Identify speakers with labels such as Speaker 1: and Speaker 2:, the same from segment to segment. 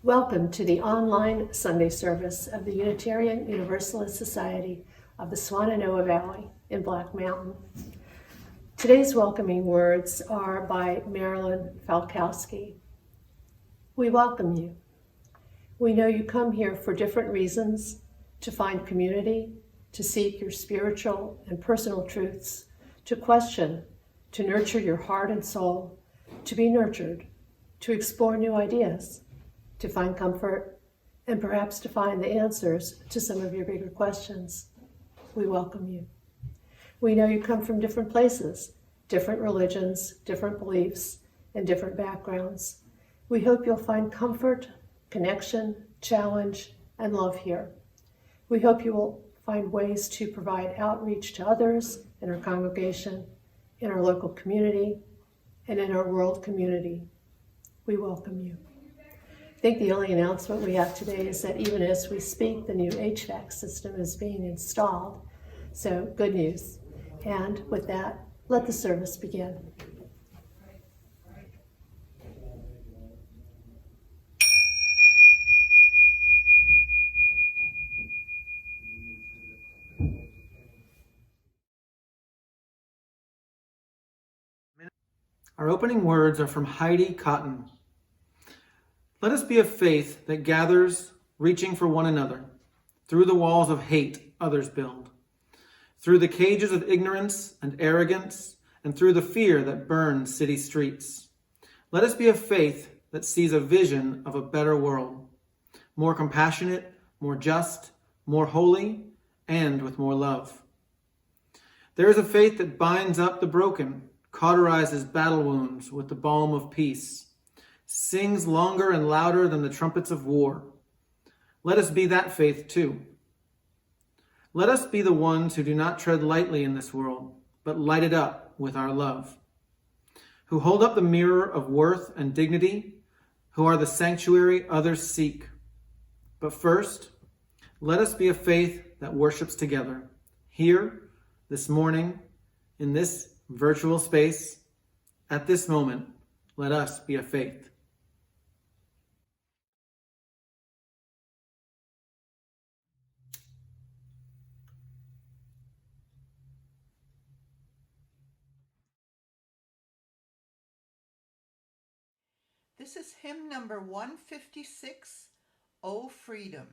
Speaker 1: Welcome to the online Sunday service of the Unitarian Universalist Society of the Swannanoa Valley in Black Mountain. Today's welcoming words are by Marilyn Falkowski. We welcome you. We know you come here for different reasons, to find community, to seek your spiritual and personal truths, to question, to nurture your heart and soul, to be nurtured, to explore new ideas, to find comfort, and perhaps to find the answers to some of your bigger questions. We welcome you. We know you come from different places, different religions, different beliefs, and different backgrounds. We hope you'll find comfort, connection, challenge, and love here. We hope you will find ways to provide outreach to others in our congregation, in our local community, and in our world community. We welcome you. I think the only announcement we have today is that even as we speak, the new HVAC system is being installed. So good news. And with that, let the service begin.
Speaker 2: Our opening words are from Heidi Cotton. Let us be a faith that gathers, reaching for one another, through the walls of hate others build, through the cages of ignorance and arrogance, and through the fear that burns city streets. Let us be a faith that sees a vision of a better world, more compassionate, more just, more holy, and with more love. There is a faith that binds up the broken, cauterizes battle wounds with the balm of peace, sings longer and louder than the trumpets of war. Let us be that faith too. Let us be the ones who do not tread lightly in this world, but light it up with our love, who hold up the mirror of worth and dignity, who are the sanctuary others seek. But first, let us be a faith that worships together, here, this morning, in this virtual space, at this moment. Let us be a faith.
Speaker 3: This is hymn number 156, O Freedom.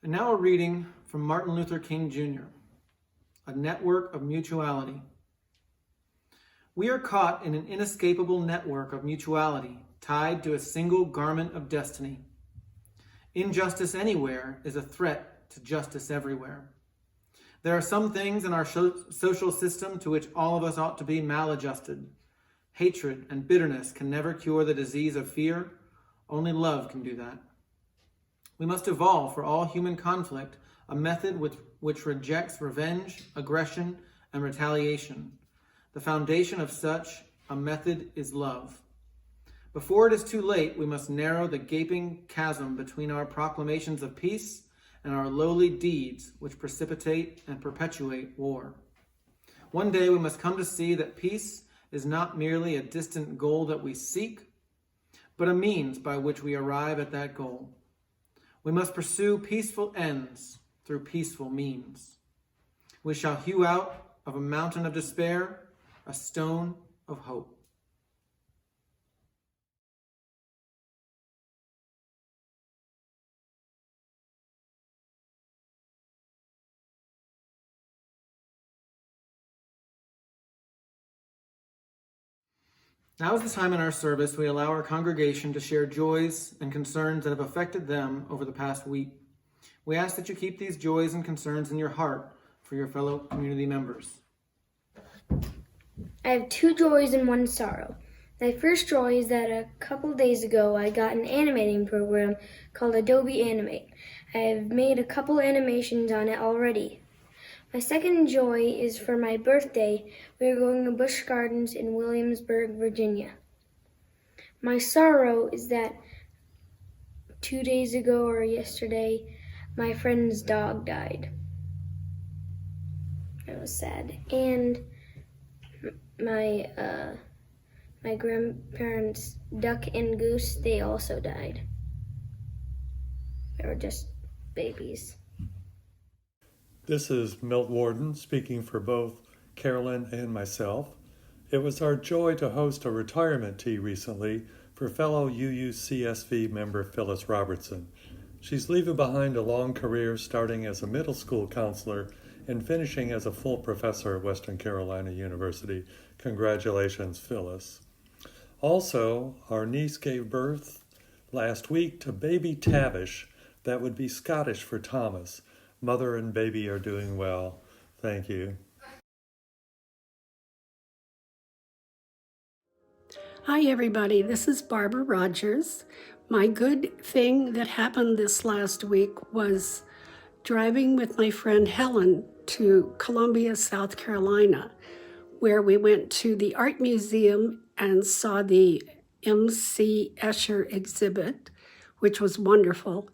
Speaker 2: And now a reading from Martin Luther King Jr., A Network of Mutuality. We are caught in an inescapable network of mutuality tied to a single garment of destiny. Injustice anywhere is a threat to justice everywhere. There are some things in our social system to which all of us ought to be maladjusted. Hatred and bitterness can never cure the disease of fear. Only love can do that. We must evolve for all human conflict a method which rejects revenge, aggression, and retaliation. The foundation of such a method is love. Before it is too late, we must narrow the gaping chasm between our proclamations of peace and our lowly deeds which precipitate and perpetuate war. One day we must come to see that peace is not merely a distant goal that we seek, but a means by which we arrive at that goal. We must pursue peaceful ends through peaceful means. We shall hew out of a mountain of despair a stone of hope. Now is the time in our service we allow our congregation to share joys and concerns that have affected them over the past week. We ask that you keep these joys and concerns in your heart for your fellow community members.
Speaker 4: I have 2 joys and 1 sorrow. My first joy is that a couple days ago I got an animating program called Adobe Animate. I have made a couple animations on it already. My second joy is for my birthday. We are going to Busch Gardens in Williamsburg, Virginia. My sorrow is that 2 days ago or yesterday, my friend's dog died. It was sad. And my grandparents' duck and goose, they also died. They were just babies.
Speaker 5: This is Milt Warden speaking for both Carolyn and myself. It was our joy to host a retirement tea recently for fellow UUCSV member Phyllis Robertson. She's leaving behind a long career starting as a middle school counselor and finishing as a full professor at Western Carolina University. Congratulations, Phyllis. Also, our niece gave birth last week to baby Tavish. That would be Scottish for Thomas. Mother and baby are doing well. Thank you.
Speaker 6: Hi, everybody. This is Barbara Rogers. My good thing that happened this last week was driving with my friend Helen to Columbia, South Carolina, where we went to the Art Museum and saw the M.C. Escher exhibit, which was wonderful.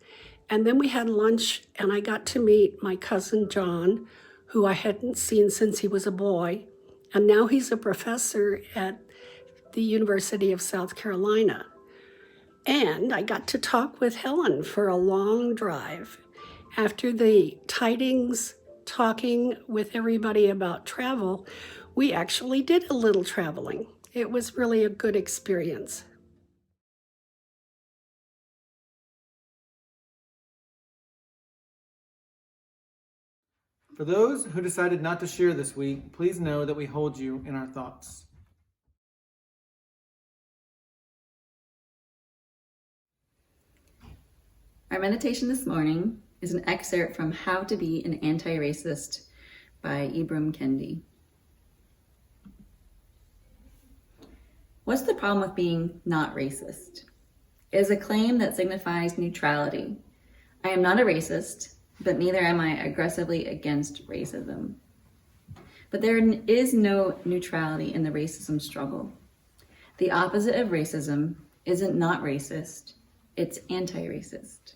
Speaker 6: And then we had lunch, and I got to meet my cousin John, who I hadn't seen since he was a boy. And now he's a professor at the University of South Carolina. And I got to talk with Helen for a long drive. After the tidings, talking with everybody about travel, we actually did a little traveling. It was really a good experience.
Speaker 2: For those who decided not to share this week, please know that we hold you in our thoughts.
Speaker 7: Our meditation this morning is an excerpt from How to Be an Anti-Racist by Ibram Kendi. What's the problem with being not racist? It is a claim that signifies neutrality. I am not a racist, but neither am I aggressively against racism. But there is no neutrality in the racism struggle. The opposite of racism isn't not racist, it's anti-racist.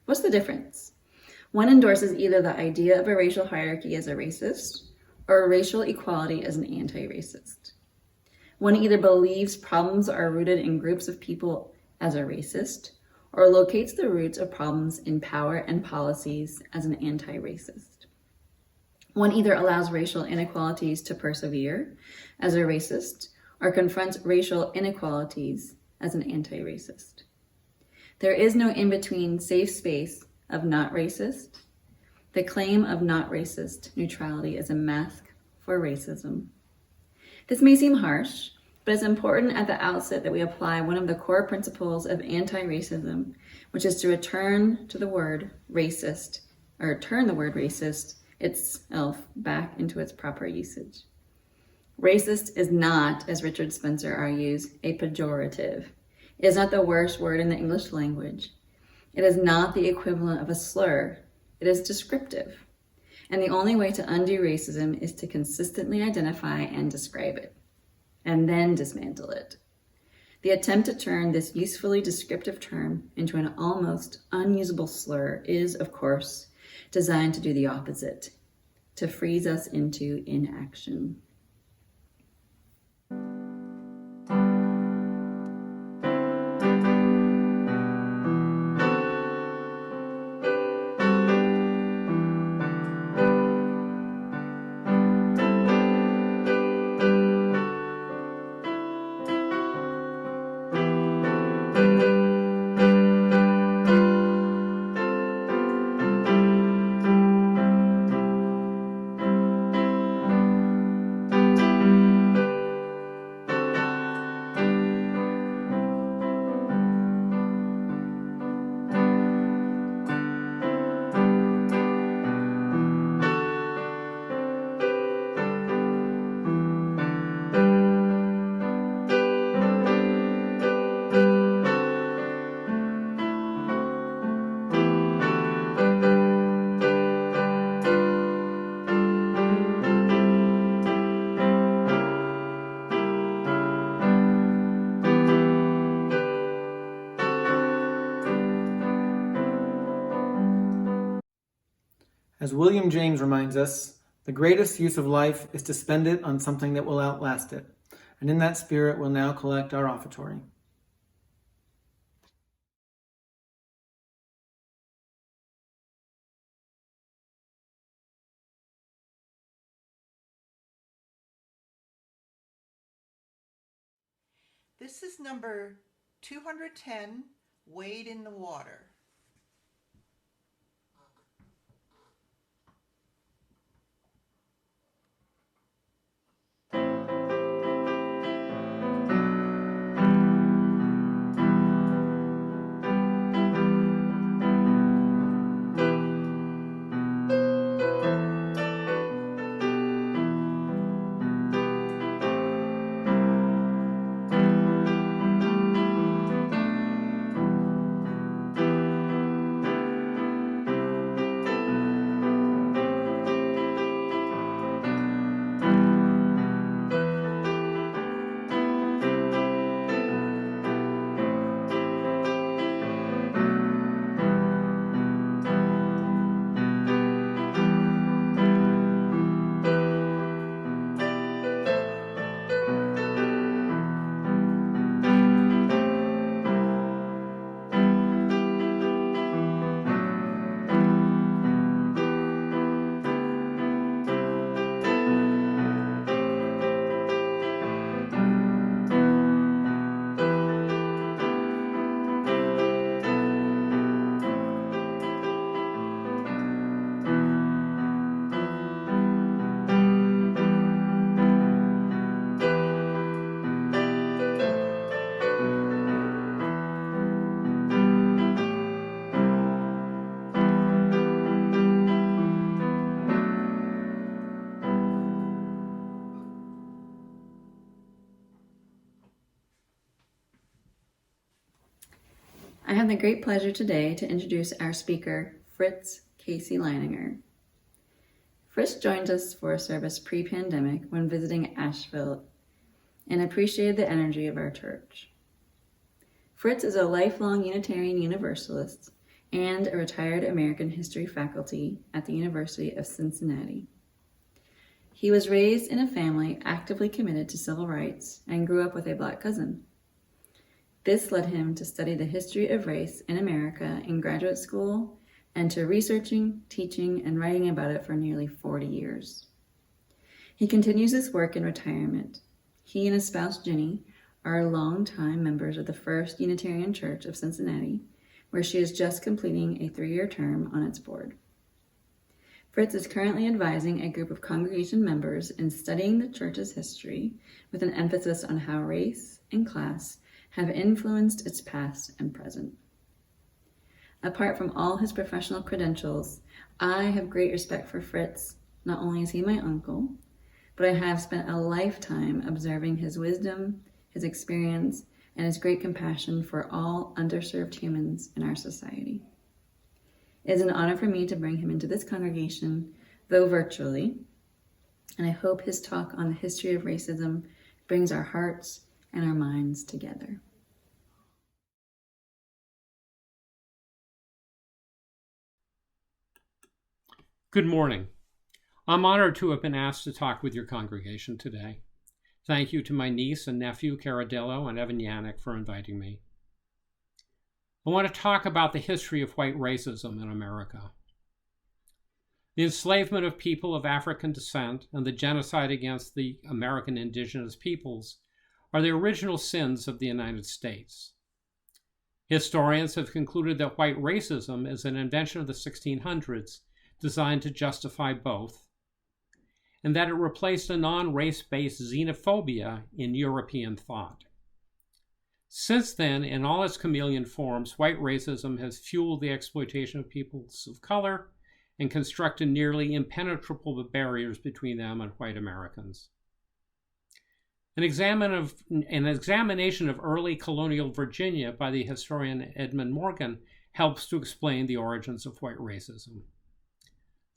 Speaker 7: What's the difference? One endorses either the idea of a racial hierarchy as a racist or a racial equality as an anti-racist. One either believes problems are rooted in groups of people as a racist or locates the roots of problems in power and policies as an anti-racist. One either allows racial inequalities to persevere as a racist or confronts racial inequalities as an anti-racist. There is no in-between safe space of not racist. The claim of not racist neutrality is a mask for racism. This may seem harsh, but it's important at the outset that we apply one of the core principles of anti-racism, which is to return to the word racist, or turn the word racist itself back into its proper usage. Racist is not, as Richard Spencer argues, a pejorative. It is not the worst word in the English language. It is not the equivalent of a slur. It is descriptive. And the only way to undo racism is to consistently identify and describe it, and then dismantle it. The attempt to turn this usefully descriptive term into an almost unusable slur is, of course, designed to do the opposite, to freeze us into inaction.
Speaker 2: As William James reminds us, the greatest use of life is to spend it on something that will outlast it. And in that spirit, we'll now collect our offertory.
Speaker 3: This is number 210, Wade in the Water.
Speaker 7: I have the great pleasure today to introduce our speaker, Fritz Casey-Leininger. Fritz joined us for a service pre-pandemic when visiting Asheville and appreciated the energy of our church. Fritz is a lifelong Unitarian Universalist and a retired American history faculty at the University of Cincinnati. He was raised in a family actively committed to civil rights and grew up with a Black cousin. This led him to study the history of race in America in graduate school and to researching, teaching, and writing about it for nearly 40 years. He continues this work in retirement. He and his spouse, Jenny, are longtime members of the First Unitarian Church of Cincinnati, where she is just completing a 3-year term on its board. Fritz is currently advising a group of congregation members in studying the church's history with an emphasis on how race and class have influenced its past and present. Apart from all his professional credentials, I have great respect for Fritz. Not only is he my uncle, but I have spent a lifetime observing his wisdom, his experience, and his great compassion for all underserved humans in our society. It is an honor for me to bring him into this congregation, though virtually, and I hope his talk on the history of racism brings our hearts and our minds together.
Speaker 8: Good morning. I'm honored to have been asked to talk with your congregation today. Thank you to my niece and nephew, Caradillo and Evan Yannick, for inviting me. I want to talk about the history of white racism in America. The enslavement of people of African descent and the genocide against the American indigenous peoples are the original sins of the United States. Historians have concluded that white racism is an invention of the 1600s designed to justify both, and that it replaced a non-race-based xenophobia in European thought. Since then, in all its chameleon forms, white racism has fueled the exploitation of peoples of color and constructed nearly impenetrable barriers between them and white Americans. An examination of early colonial Virginia by the historian Edmund Morgan helps to explain the origins of white racism.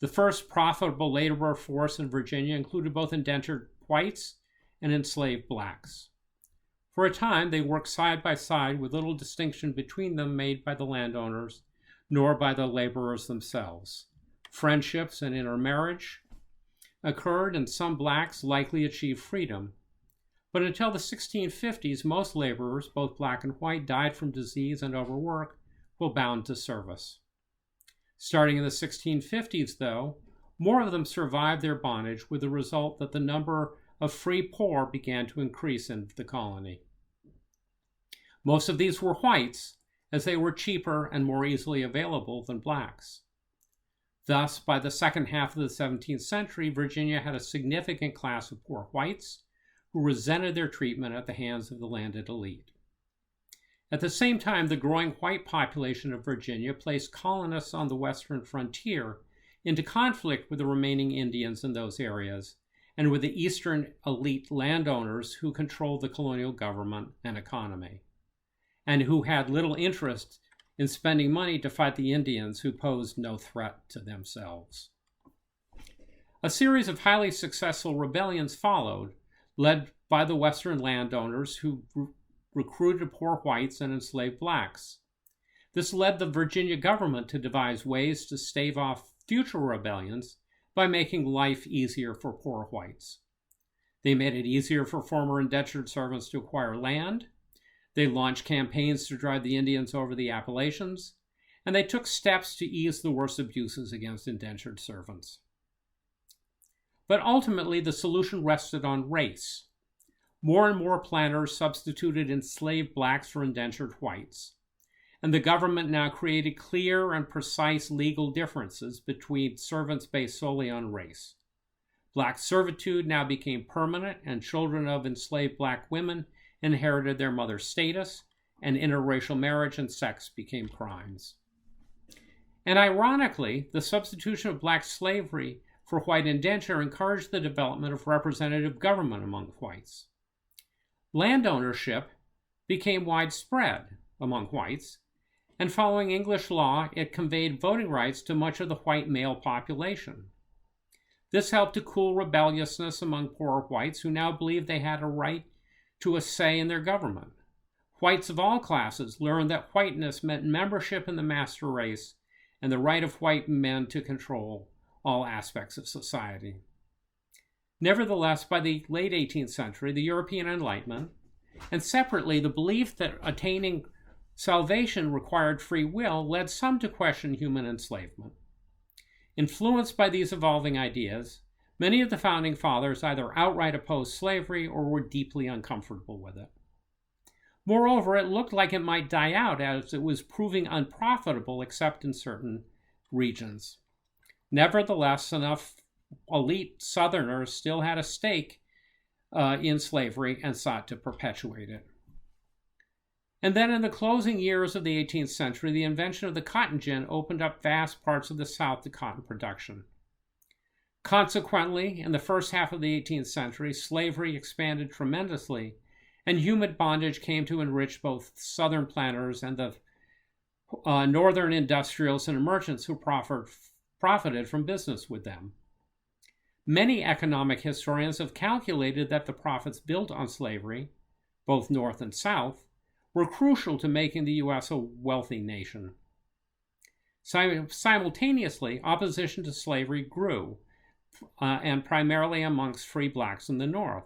Speaker 8: The first profitable labor force in Virginia included both indentured whites and enslaved blacks. For a time, they worked side by side with little distinction between them made by the landowners, nor by the laborers themselves. Friendships and intermarriage occurred, and some blacks likely achieved freedom. But until the 1650s, most laborers, both black and white, died from disease and overwork while bound to service. Starting in the 1650s, though, more of them survived their bondage, with the result that the number of free poor began to increase in the colony. Most of these were whites, as they were cheaper and more easily available than blacks. Thus, by the second half of the 17th century, Virginia had a significant class of poor whites who resented their treatment at the hands of the landed elite. At the same time, the growing white population of Virginia placed colonists on the western frontier into conflict with the remaining Indians in those areas and with the eastern elite landowners who controlled the colonial government and economy, and who had little interest in spending money to fight the Indians who posed no threat to themselves. A series of highly successful rebellions followed, led by the western landowners who recruited poor whites and enslaved blacks. This led the Virginia government to devise ways to stave off future rebellions by making life easier for poor whites. They made it easier for former indentured servants to acquire land. They launched campaigns to drive the Indians over the Appalachians, and they took steps to ease the worst abuses against indentured servants. But ultimately, the solution rested on race. More and more planters substituted enslaved blacks for indentured whites, and the government now created clear and precise legal differences between servants based solely on race. Black servitude now became permanent, and children of enslaved black women inherited their mother's status, and interracial marriage and sex became crimes. And ironically, the substitution of black slavery for white indenture encouraged the development of representative government among whites. Land ownership became widespread among whites, and following English law, it conveyed voting rights to much of the white male population. This helped to cool rebelliousness among poor whites who now believed they had a right to a say in their government. Whites of all classes learned that whiteness meant membership in the master race and the right of white men to control all aspects of society. Nevertheless, by the late 18th century, the European Enlightenment, and separately the belief that attaining salvation required free will, led some to question human enslavement. Influenced by these evolving ideas, many of the founding fathers either outright opposed slavery or were deeply uncomfortable with it. Moreover, it looked like it might die out as it was proving unprofitable except in certain regions. Nevertheless, enough elite Southerners still had a stake in slavery and sought to perpetuate it. And then in the closing years of the 18th century, the invention of the cotton gin opened up vast parts of the South to cotton production. Consequently, in the first half of the 18th century, slavery expanded tremendously, and human bondage came to enrich both Southern planters and the Northern industrials and merchants who profited from business with them. Many economic historians have calculated that the profits built on slavery, both North and South, were crucial to making the U.S. a wealthy nation. Simultaneously, opposition to slavery grew, and primarily amongst free blacks in the North,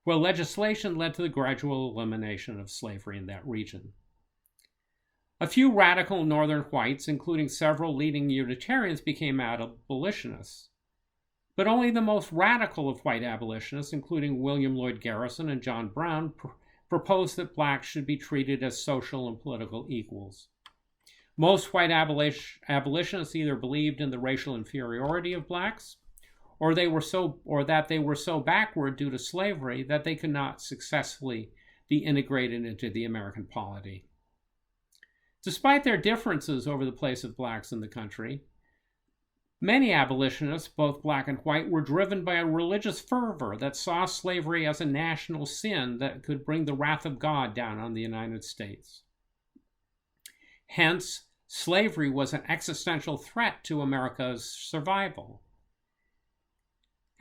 Speaker 8: where legislation led to the gradual elimination of slavery in that region. A few radical Northern whites, including several leading Unitarians, became abolitionists. But only the most radical of white abolitionists, including William Lloyd Garrison and John Brown, proposed that blacks should be treated as social and political equals. Most white abolitionists either believed in the racial inferiority of blacks, or that they were so backward due to slavery that they could not successfully be integrated into the American polity. Despite their differences over the place of blacks in the country, many abolitionists, both black and white, were driven by a religious fervor that saw slavery as a national sin that could bring the wrath of God down on the United States. Hence, slavery was an existential threat to America's survival.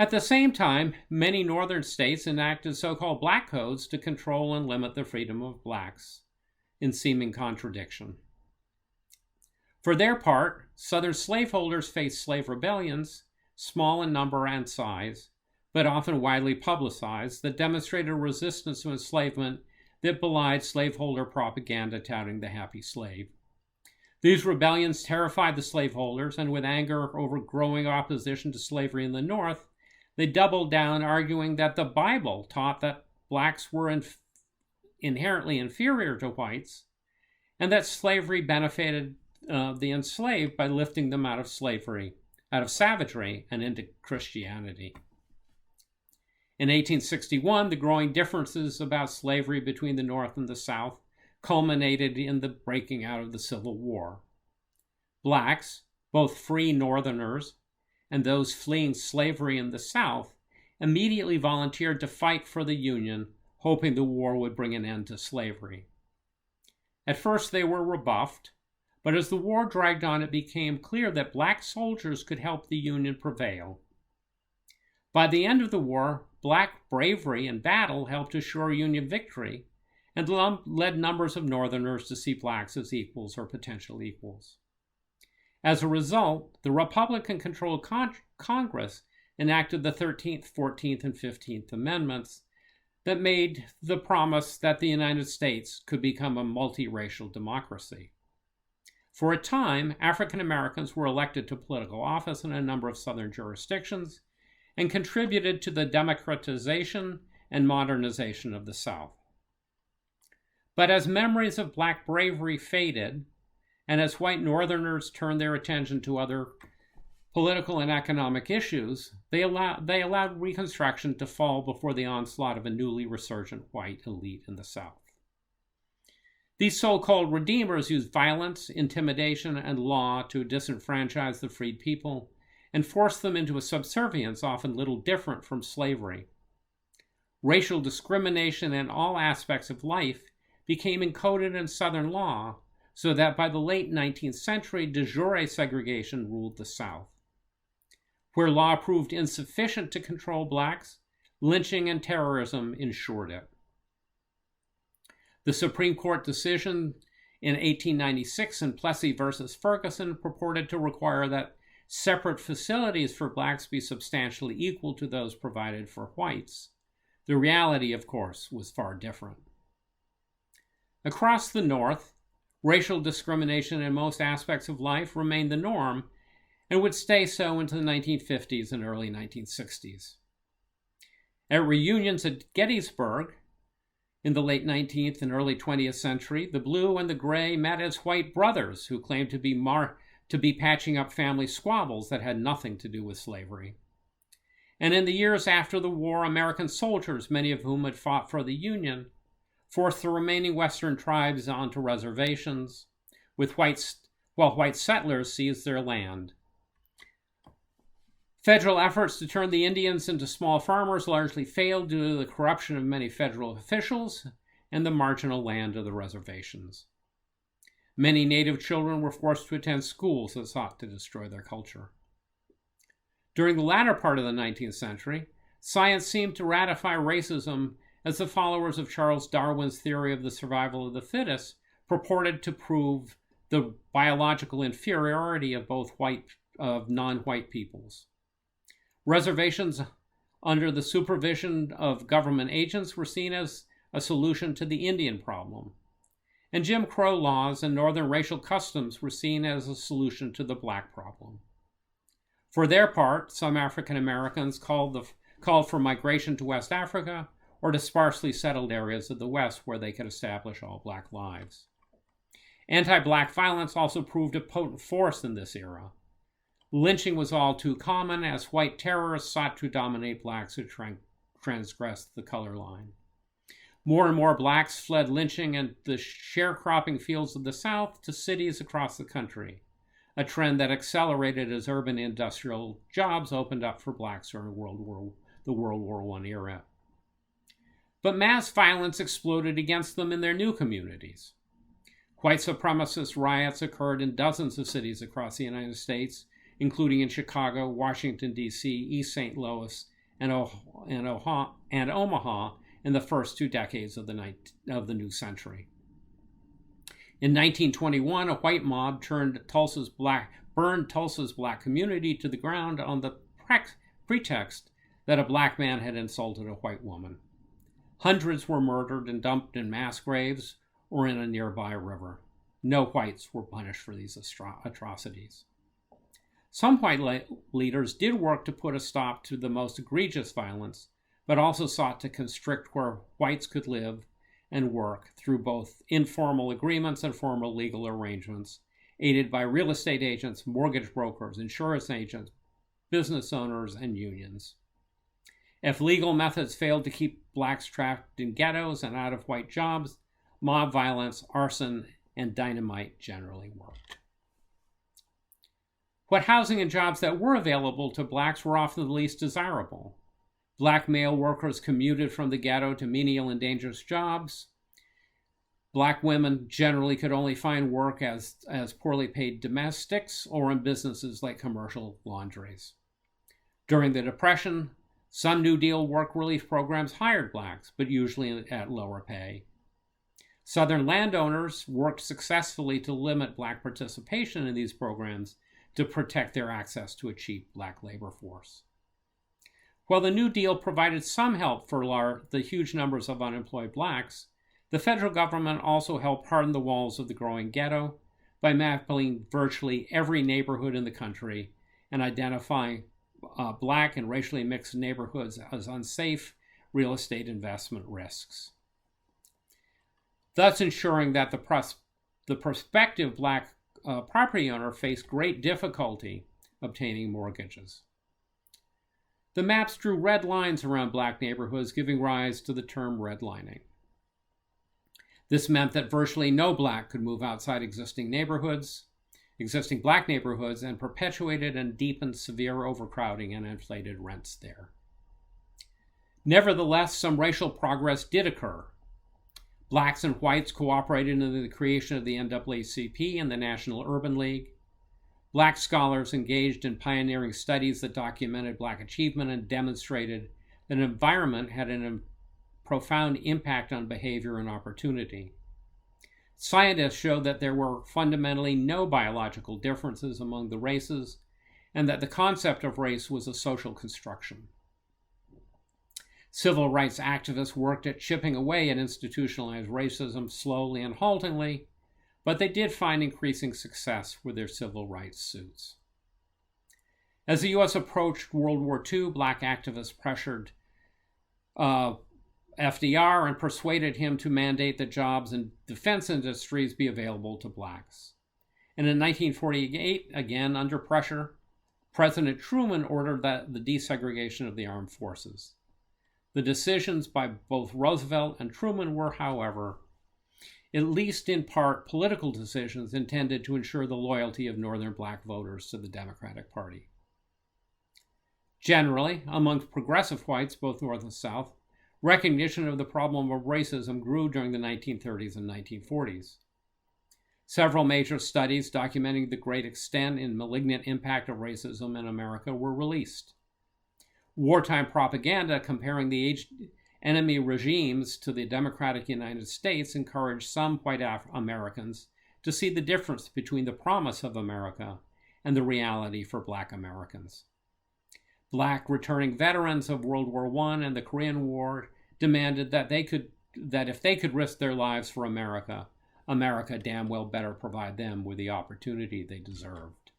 Speaker 8: At the same time, many northern states enacted so-called black codes to control and limit the freedom of blacks, in seeming contradiction. For their part, Southern slaveholders faced slave rebellions, small in number and size, but often widely publicized, that demonstrated resistance to enslavement that belied slaveholder propaganda touting the happy slave. These rebellions terrified the slaveholders, and with anger over growing opposition to slavery in the North, they doubled down, arguing that the Bible taught that blacks were inherently inferior to whites, and that slavery benefited the enslaved by lifting them out of savagery, and into Christianity. In 1861, the growing differences about slavery between the North and the South culminated in the breaking out of the Civil War. Blacks, both free Northerners and those fleeing slavery in the South, immediately volunteered to fight for the Union, hoping the war would bring an end to slavery. At first they were rebuffed, but as the war dragged on, it became clear that black soldiers could help the Union prevail. By the end of the war, black bravery in battle helped assure Union victory, and led numbers of Northerners to see blacks as equals or potential equals. As a result, the Republican-controlled Congress enacted the 13th, 14th, and 15th Amendments that made the promise that the United States could become a multiracial democracy. For a time, African Americans were elected to political office in a number of Southern jurisdictions and contributed to the democratization and modernization of the South. But as memories of black bravery faded, and as white Northerners turned their attention to other political and economic issues, they allowed Reconstruction to fall before the onslaught of a newly resurgent white elite in the South. These so-called redeemers used violence, intimidation, and law to disenfranchise the freed people and force them into a subservience often little different from slavery. Racial discrimination in all aspects of life became encoded in Southern law, so that by the late 19th century, de jure segregation ruled the South. Where law proved insufficient to control blacks, lynching and terrorism ensured it. The Supreme Court decision in 1896 in Plessy versus Ferguson purported to require that separate facilities for blacks be substantially equal to those provided for whites. The reality, of course, was far different. Across the North, racial discrimination in most aspects of life remained the norm and would stay so into the 1950s and early 1960s. At reunions at Gettysburg in the late 19th and early 20th century, the blue and the gray met as white brothers who claimed to be to be patching up family squabbles that had nothing to do with slavery. And in the years after the war, American soldiers, many of whom had fought for the Union, forced the remaining Western tribes onto reservations, while white settlers seized their land. Federal efforts to turn the Indians into small farmers largely failed due to the corruption of many federal officials and the marginal land of the reservations. Many Native children were forced to attend schools that sought to destroy their culture. During the latter part of the 19th century, science seemed to ratify racism as the followers of Charles Darwin's theory of the survival of the fittest purported to prove the biological inferiority of non-white peoples. Reservations under the supervision of government agents were seen as a solution to the Indian problem, and Jim Crow laws and northern racial customs were seen as a solution to the black problem. For their part, some African Americans called for migration to West Africa or to sparsely settled areas of the West where they could establish all black lives. Anti-black violence also proved a potent force in this era. Lynching was all too common as white terrorists sought to dominate blacks who transgressed the color line. More and more blacks fled lynching and the sharecropping fields of the South to cities across the country, a trend that accelerated as urban industrial jobs opened up for blacks during the World War I era. But mass violence exploded against them in their new communities. White supremacist riots occurred in dozens of cities across the United States, including in Chicago, Washington, D.C., East St. Louis, and Omaha in the first 2 decades of the new century. In 1921, a white mob burned Tulsa's black community to the ground on the pretext that a black man had insulted a white woman. Hundreds were murdered and dumped in mass graves or in a nearby river. No whites were punished for these atrocities. Some white leaders did work to put a stop to the most egregious violence, but also sought to constrict where whites could live and work through both informal agreements and formal legal arrangements, aided by real estate agents, mortgage brokers, insurance agents, business owners, and unions. If legal methods failed to keep blacks trapped in ghettos and out of white jobs, mob violence, arson, and dynamite generally worked. What housing and jobs that were available to blacks were often the least desirable. Black male workers commuted from the ghetto to menial and dangerous jobs. Black women generally could only find work as poorly paid domestics or in businesses like commercial laundries. During the Depression, some New Deal work relief programs hired blacks, but usually at lower pay. Southern landowners worked successfully to limit black participation in these programs to protect their access to a cheap black labor force. While the New Deal provided some help for the huge numbers of unemployed blacks, the federal government also helped harden the walls of the growing ghetto by mapping virtually every neighborhood in the country and identifying black and racially mixed neighborhoods as unsafe real estate investment risks, thus ensuring that the prospective black property owner faced great difficulty obtaining mortgages. The maps drew red lines around black neighborhoods, giving rise to the term redlining. This meant that virtually no black could move outside existing black neighborhoods, and perpetuated and deepened severe overcrowding and inflated rents there. Nevertheless, some racial progress did occur. Blacks and whites cooperated in the creation of the NAACP and the National Urban League. Black scholars engaged in pioneering studies that documented black achievement and demonstrated that environment had a profound impact on behavior and opportunity. Scientists showed that there were fundamentally no biological differences among the races, and that the concept of race was a social construction. Civil rights activists worked at chipping away at institutionalized racism slowly and haltingly, but they did find increasing success with their civil rights suits. As the U.S. approached World War II, black activists pressured FDR and persuaded him to mandate that jobs in defense industries be available to blacks. And in 1948, again under pressure, President Truman ordered the desegregation of the armed forces. The decisions by both Roosevelt and Truman were, however, at least in part, political decisions intended to ensure the loyalty of Northern black voters to the Democratic Party. Generally, amongst progressive whites, both North and South, recognition of the problem of racism grew during the 1930s and 1940s. Several major studies documenting the great extent and malignant impact of racism in America were released. Wartime Propaganda, comparing the enemy regimes to the democratic United States, encouraged some white Americans to see the difference between the promise of America and the reality for black Americans. Black returning veterans of World War I and the Korean War demanded that if they could risk their lives for America, America damn well better provide them with the opportunity they deserved.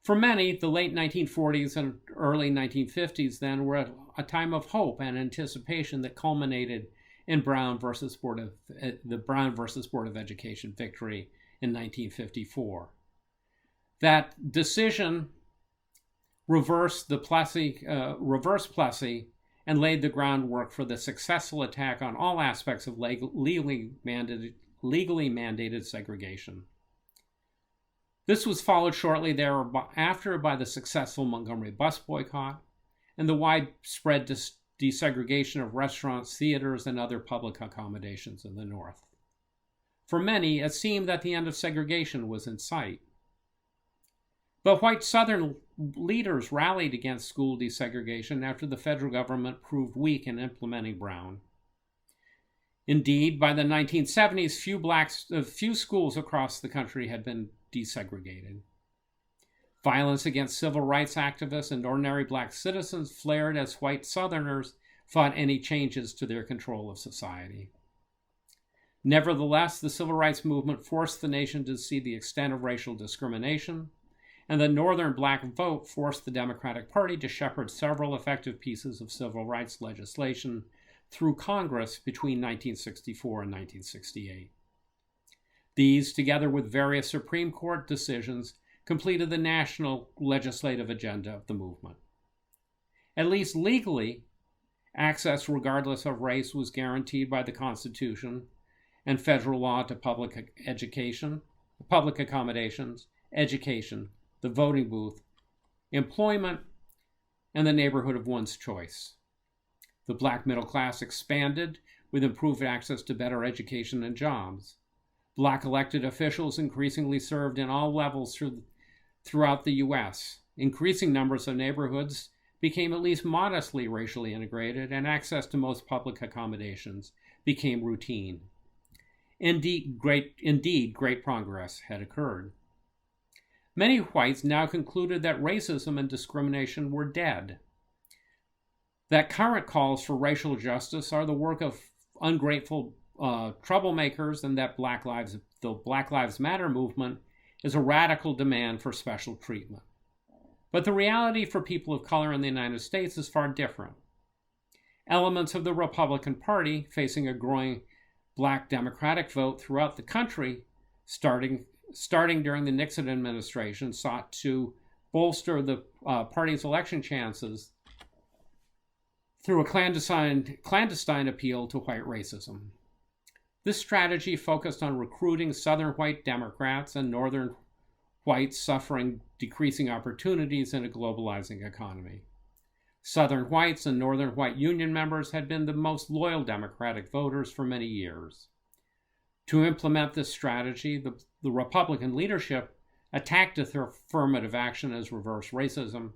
Speaker 8: For many, the late 1940s and early 1950s then were a time of hope and anticipation that culminated in the Brown versus Board of Education victory in 1954. That decision reversed Plessy and laid the groundwork for the successful attack on all aspects of legally mandated segregation. This was followed shortly thereafter by the successful Montgomery bus boycott and the widespread desegregation of restaurants, theaters, and other public accommodations in the North. For many, it seemed that the end of segregation was in sight. But white Southern leaders rallied against school desegregation after the federal government proved weak in implementing Brown. Indeed, by the 1970s, few schools across the country had been desegregated. Violence against civil rights activists and ordinary black citizens flared as white Southerners fought any changes to their control of society. Nevertheless, the civil rights movement forced the nation to see the extent of racial discrimination, and the Northern black vote forced the Democratic Party to shepherd several effective pieces of civil rights legislation through Congress between 1964 and 1968. These, together with various Supreme Court decisions, completed the national legislative agenda of the movement. At least legally, access regardless of race was guaranteed by the Constitution and federal law to public education, public accommodations, education, the voting booth, employment, and the neighborhood of one's choice. The black middle class expanded with improved access to better education and jobs. Black elected officials increasingly served in all levels throughout the U.S. Increasing numbers of neighborhoods became at least modestly racially integrated, and access to most public accommodations became routine. Indeed, great progress had occurred. Many whites now concluded that racism and discrimination were dead, that current calls for racial justice are the work of ungrateful troublemakers, and that the Black Lives Matter movement is a radical demand for special treatment. But the reality for people of color in the United States is far different. Elements of the Republican Party, facing a growing black Democratic vote throughout the country, starting during the Nixon administration, sought to bolster the party's election chances through a clandestine appeal to white racism. This strategy focused on recruiting Southern white Democrats and Northern whites suffering decreasing opportunities in a globalizing economy. Southern whites and Northern white union members had been the most loyal Democratic voters for many years. To implement this strategy, the Republican leadership attacked affirmative action as reverse racism,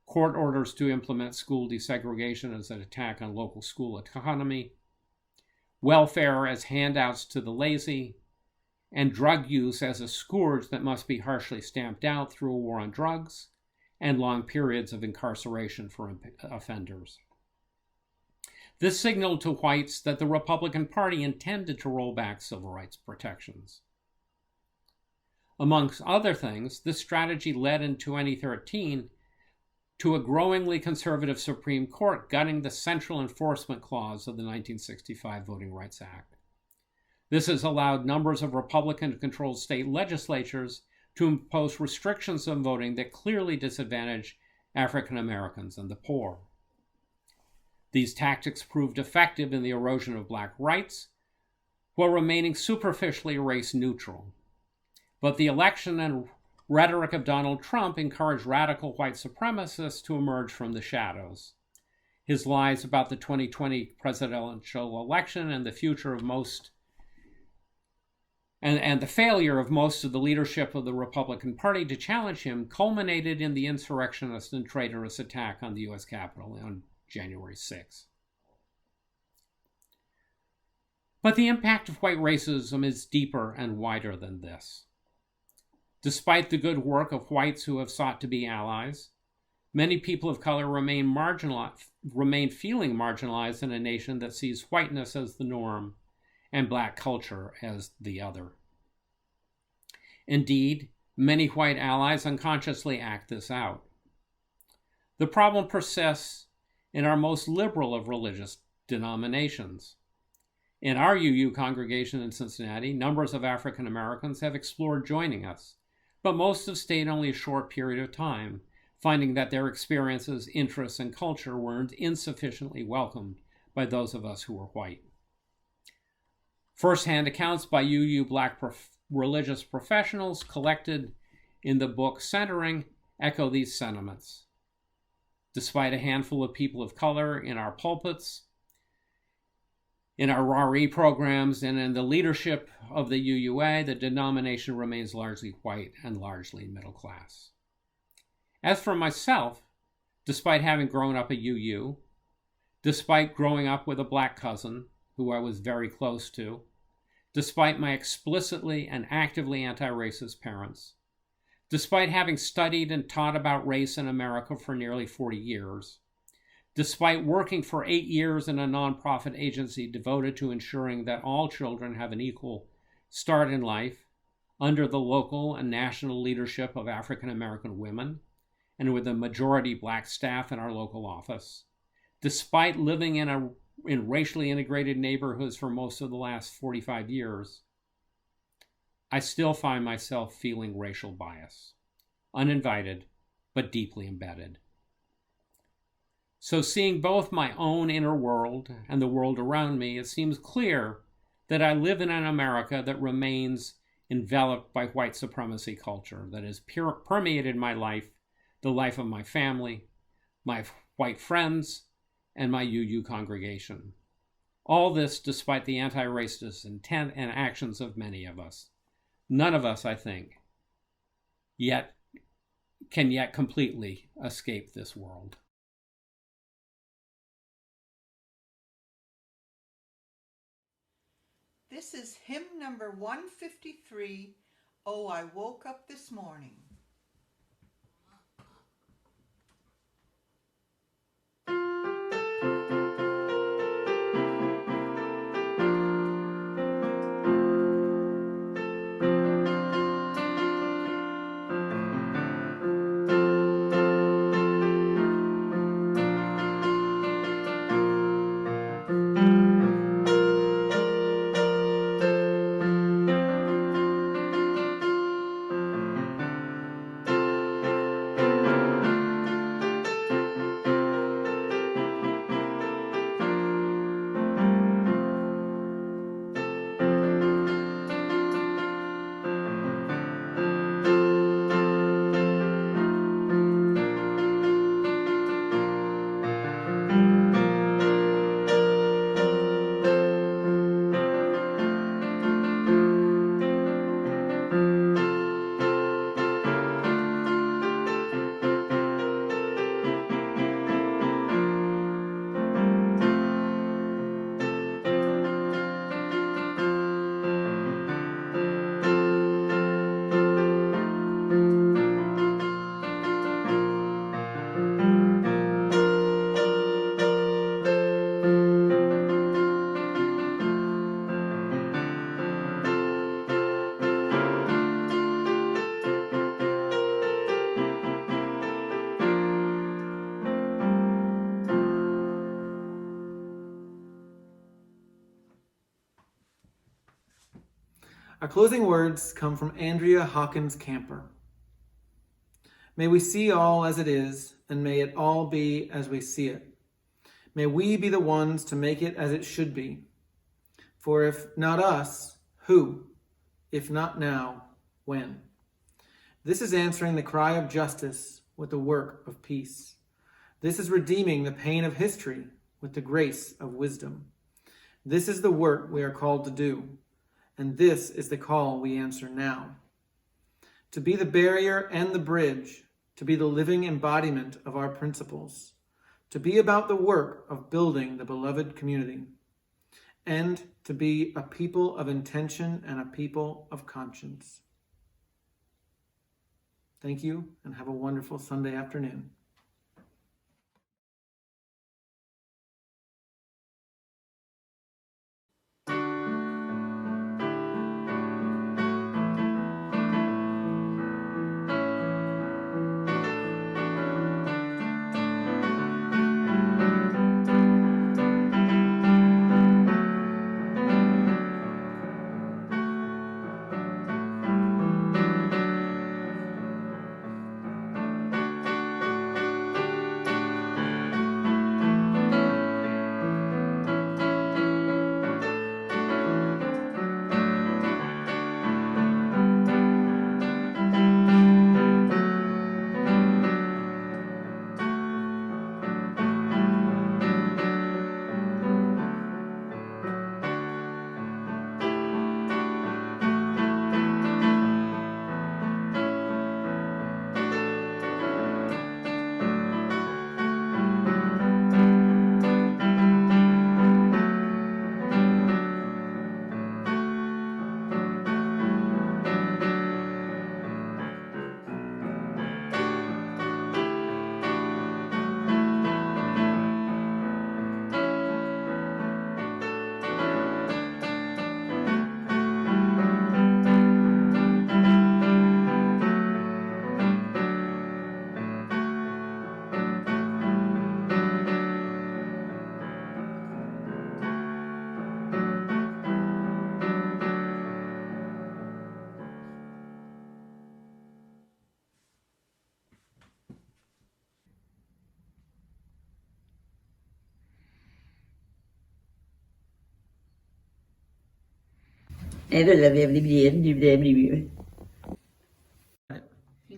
Speaker 8: court orders to implement school desegregation as an attack on local school autonomy, welfare as handouts to the lazy, and drug use as a scourge that must be harshly stamped out through a war on drugs and long periods of incarceration for offenders. This signaled to whites that the Republican Party intended to roll back civil rights protections. Amongst other things, this strategy led in 2013 to a growingly conservative Supreme Court gutting the central enforcement clause of the 1965 Voting Rights Act. This has allowed numbers of Republican-controlled state legislatures to impose restrictions on voting that clearly disadvantage African Americans and the poor. These tactics proved effective in the erosion of black rights while remaining superficially race neutral. But the election and rhetoric of Donald Trump encouraged radical white supremacists to emerge from the shadows. His lies about the 2020 presidential election and the future of most and the failure of most of the leadership of the Republican Party to challenge him culminated in the insurrectionist and traitorous attack on the U.S. Capitol on January 6. But the impact of white racism is deeper and wider than this. Despite the good work of whites who have sought to be allies, many people of color remain feeling marginalized in a nation that sees whiteness as the norm and black culture as the other. Indeed, many white allies unconsciously act this out. The problem persists in our most liberal of religious denominations. In our UU congregation in Cincinnati, numbers of African Americans have explored joining us, but most have stayed only a short period of time, finding that their experiences, interests, and culture weren't insufficiently welcomed by those of us who were white. First-hand accounts by UU black religious professionals collected in the book Centering echo these sentiments. Despite a handful of people of color in our pulpits, in our RARE programs, and in the leadership of the UUA, the denomination remains largely white and largely middle class. As for myself, despite having grown up at UU, despite growing up with a black cousin who I was very close to, despite my explicitly and actively anti-racist parents, despite having studied and taught about race in America for nearly 40 years, despite working for 8 years in a nonprofit agency devoted to ensuring that all children have an equal start in life under the local and national leadership of African American women, and with a majority black staff in our local office, despite living in racially integrated neighborhoods for most of the last 45 years, I still find myself feeling racial bias, uninvited, but deeply embedded. So seeing both my own inner world and the world around me, it seems clear that I live in an America that remains enveloped by white supremacy culture that has permeated my life, the life of my family, my white friends, and my UU congregation. All this despite the anti-racist intent and actions of many of us. None of us, I think, can completely escape this world.
Speaker 3: This is hymn number 153, Oh, I Woke Up This Morning.
Speaker 2: Our closing words come from Andrea Hawkins Camper. May we see all as it is, and may it all be as we see it. May we be the ones to make it as it should be. For if not us, who? If not now, when? This is answering the cry of justice with the work of peace. This is redeeming the pain of history with the grace of wisdom. This is the work we are called to do, and this is the call we answer now. To be the barrier and the bridge, to be the living embodiment of our principles, to be about the work of building the beloved community, and to be a people of intention and a people of conscience. Thank you, and have a wonderful Sunday afternoon.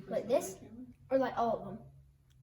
Speaker 4: Like this? Or like all of them?